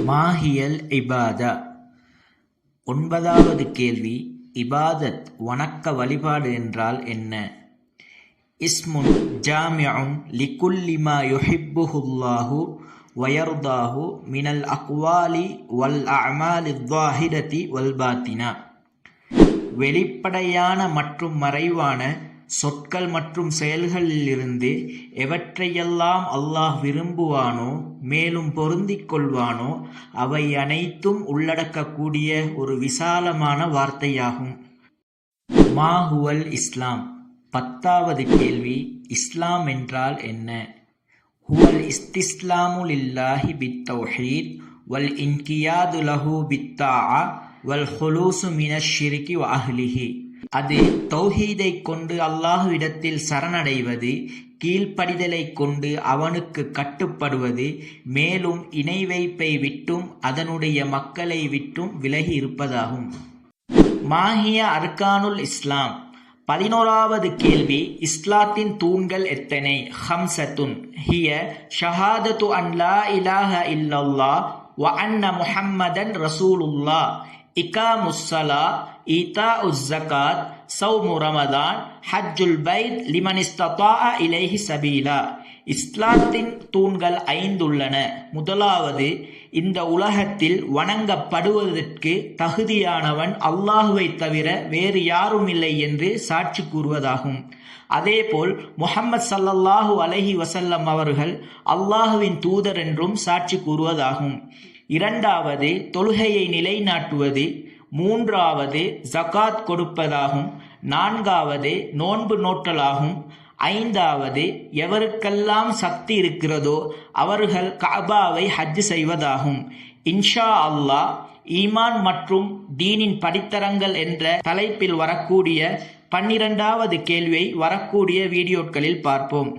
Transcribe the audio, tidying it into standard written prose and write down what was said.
மாஹியல் இபாதா. 9வது கேள்வி, இபாதத் வணக்க வழிபாடு என்றால் என்ன? இஸ்முன் ஜாமிஉன் லிகுல்லி மா யுஹிப்புஹுல்லாஹு வயர்தாஹு மினல் அக்வாலி வல் அஅமாலில் ஸாஹிரத்தி வல் பாத்தினா. வெளிப்படையான மற்றும் மறைவான சொற்கள் மற்றும் செயல்களிலிருந்து எவற்றையெல்லாம் அல்லாஹ் விரும்புவானோ மேலும் பொருந்திக் கொள்வானோ அவை அனைத்தும் உள்ளடக்கக்கூடிய ஒரு விசாலமான வார்த்தையாகும். மா ஹுவல் இஸ்லாம். 10வது கேள்வி, இஸ்லாம் என்றால் என்ன? ஹுவல் இஸ்திஸ்லாமு லில்லாஹி பித்தௌஹீத் வல் இன்கியாது லஹு பித்தாஅ வல் ஹுலூசு மினஷ் ஷிர்கி வ அஹ்லிஹி. அது தௌஹீதை கொண்டு அல்லாஹ்விடத்தில் சரணடைவது, கீழ்ப்படிதலை கொண்டு அவனுக்கு கட்டுப்படுவது, மேலும் இணை வைப்பை விட்டும் அதனுடைய மக்களை விட்டும் விலகி இருப்பதாகும். மாஹிய அர்கானுல் இஸ்லாம். 11வது கேள்வி, இஸ்லாத்தின் தூண்கள் எத்தனை? ஹம்சத்துன் ஹிய ஷஹாதத்து அன் லா இலாஹ இல்லல்லாஹ் வ அன்ன முஹம்மதன் ரசூலுல்லாஹ், இகாமுஸ் ஸலா, ஈதாஉஸ் ஸகாத், ஸௌமு ரமதான், ஹஜ்ஜுல் பைத் லிமன் இஸ்ததாஅ இலைஹி சபீலா. இஸ்லாத்தின் தூண்கள் 5 உள்ளன. முதலாவது, இந்த உலகத்தில் வணங்கப்படுவதற்கு தகுதியானவன் அல்லாஹுவை தவிர வேறு யாரும் இல்லை என்று சாட்சி கூறுவதாகும். அதேபோல் முஹம்மது ஸல்லல்லாஹு அலைஹி வஸல்லம் அவர்கள் அல்லாஹுவின் தூதர் என்றும் சாட்சி கூறுவதாகும். இரண்டாவது, தொழுகையை நிலைநாட்டுவது. மூன்றாவது, ஜகாத் கொடுப்பதாகும். நான்காவது, நோன்பு நோற்றலாகும். ஐந்தாவது, எவருக்கெல்லாம் சக்தி இருக்கிறதோ அவர்கள் கஅபாவை ஹஜ் செய்வதாகும். இன்ஷா அல்லாஹ் ஈமான் மற்றும் தீனின் படித்தரங்கள் என்ற தலைப்பில் வரக்கூடிய 12வது கேள்வியை வரக்கூடிய வீடியோக்களில் பார்ப்போம்.